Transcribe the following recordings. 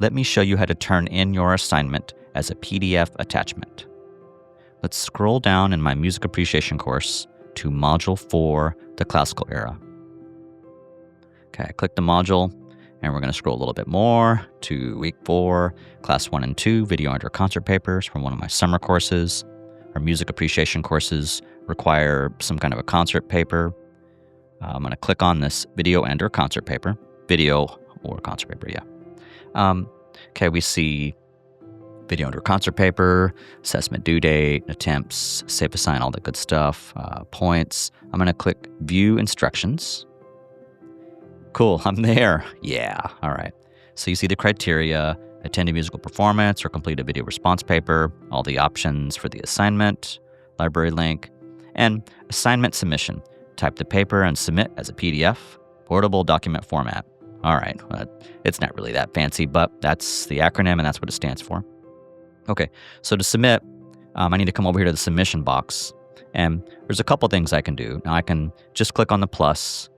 let me show you how to turn in your assignment as a PDF attachment. Let's scroll down in my music appreciation course to Module 4, the classical era. Okay, I click the module, and we're going to scroll a little bit more to Week 4, Class 1 and 2, Video Under Concert Papers from one of my summer courses. Our music appreciation courses require some kind of a concert paper. I'm going to click on this Video and or Concert Paper. Video or Concert Paper, yeah. Okay, we see Video under Concert Paper, assessment due date, attempts, safe assign, all that good stuff, points. I'm going to click View Instructions. Cool, I'm there. Yeah, all right. So you see the criteria, attend a musical performance or complete a video response paper, all the options for the assignment, library link, and assignment submission. Type the paper and submit as a PDF, portable document format. All right, it's not really that fancy, but that's the acronym and that's what it stands for. Okay, so to submit, I need to come over here to the submission box, and there's a couple things I can do. Now I can just click on the plus,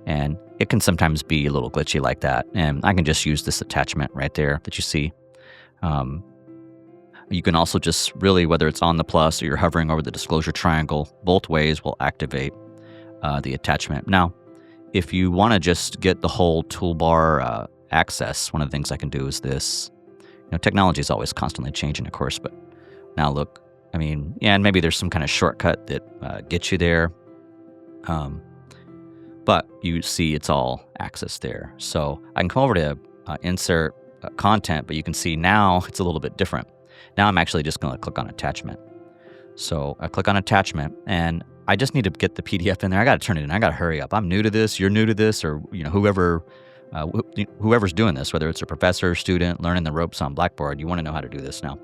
and it can sometimes be a little glitchy like that, and I can just use this attachment right there that you see. You can also just really, whether it's on the plus or you're hovering over the disclosure triangle, both ways will activate the attachment. Now, if you want to just get the whole toolbar access, one of the things I can do is this. You know, technology is always constantly changing, of course, but now look, I mean, yeah, and maybe there's some kind of shortcut that gets you there. But you see it's all access there. So I can come over to insert content, but you can see now it's a little bit different. Now I'm actually just going to click on attachment. So I click on attachment, and I just need to get the PDF in there. I got to turn it in. I got to hurry up. I'm new to this. You're new to this, or you know, whoever's doing this, whether it's a professor, student, learning the ropes on Blackboard, you want to know how to do this now.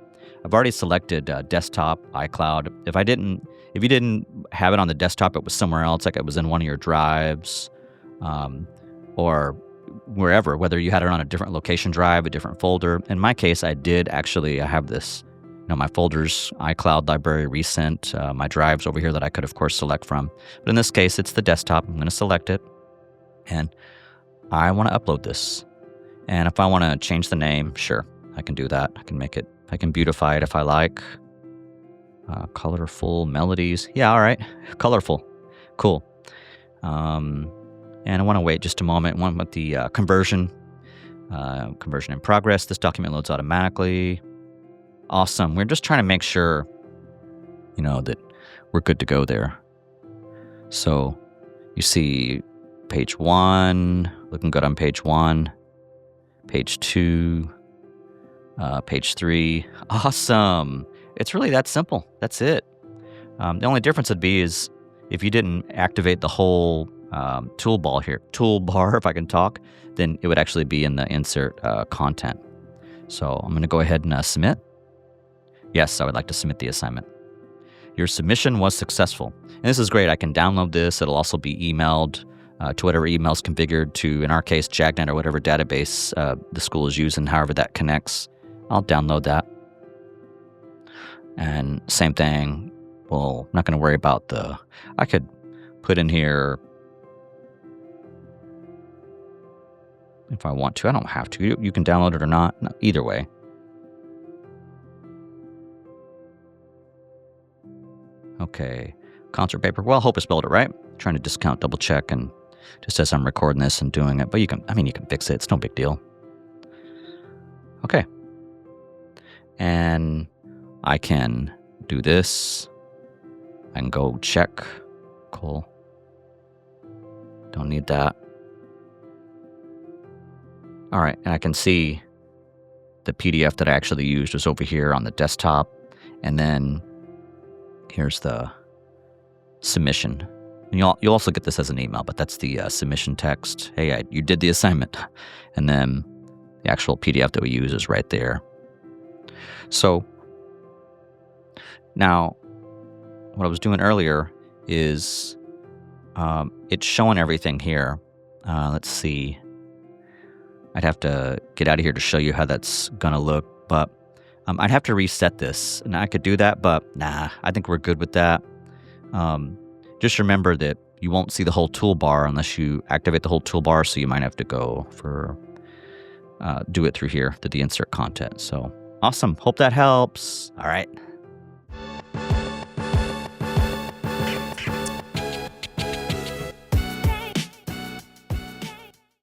I've already selected desktop, iCloud. If you didn't have it on the desktop, it was somewhere else, like it was in one of your drives, or wherever, whether you had it on a different location drive, a different folder. In my case, I have this, you know, my folders, iCloud, library, recent, my drives over here that I could, of course, select from. But in this case, it's the desktop. I'm going to select it, and I want to upload this. And if I want to change the name, sure, I can do that. I can beautify it if I like. Colorful melodies. Yeah, all right. Colorful. Cool. And I want to wait just a moment. One with the conversion. Conversion in progress. This document loads automatically. Awesome. We're just trying to make sure, you know, that we're good to go there. So you see page 1, looking good on page 1, page 2, page 3. Awesome. It's really that simple. That's it. The only difference would be is if you didn't activate the whole toolbar, if I can talk, then it would actually be in the insert content. So I'm going to go ahead and submit. Yes, I would like to submit the assignment. Your submission was successful. And this is great. I can download this. It'll also be emailed to whatever email is configured to, in our case, JAGNet or whatever database the school is using, however that connects. I'll download that. And same thing. Well, I'm not going to worry about I could put in here if I want to. I don't have to. You can download it or not. No, either way. Okay. Concert paper. Well, I hope I spelled it right. Trying to discount, double check, and just as I'm recording this and doing it. But you can fix it. It's no big deal. Okay. And I can do this. I can go check. Cool. Don't need that. All right, and I can see the PDF that I actually used was over here on the desktop. And then here's the submission. And you'll also get this as an email, but that's the submission text. Hey, you did the assignment. And then the actual PDF that we use is right there. So now what I was doing earlier is it's showing everything here. Let's see. I'd have to get out of here to show you how that's going to look, but I'd have to reset this. And I could do that, but nah, I think we're good with that. Just remember that you won't see the whole toolbar unless you activate the whole toolbar, so you might have to go for do it through here, through the insert content. So awesome. Hope that helps. All right.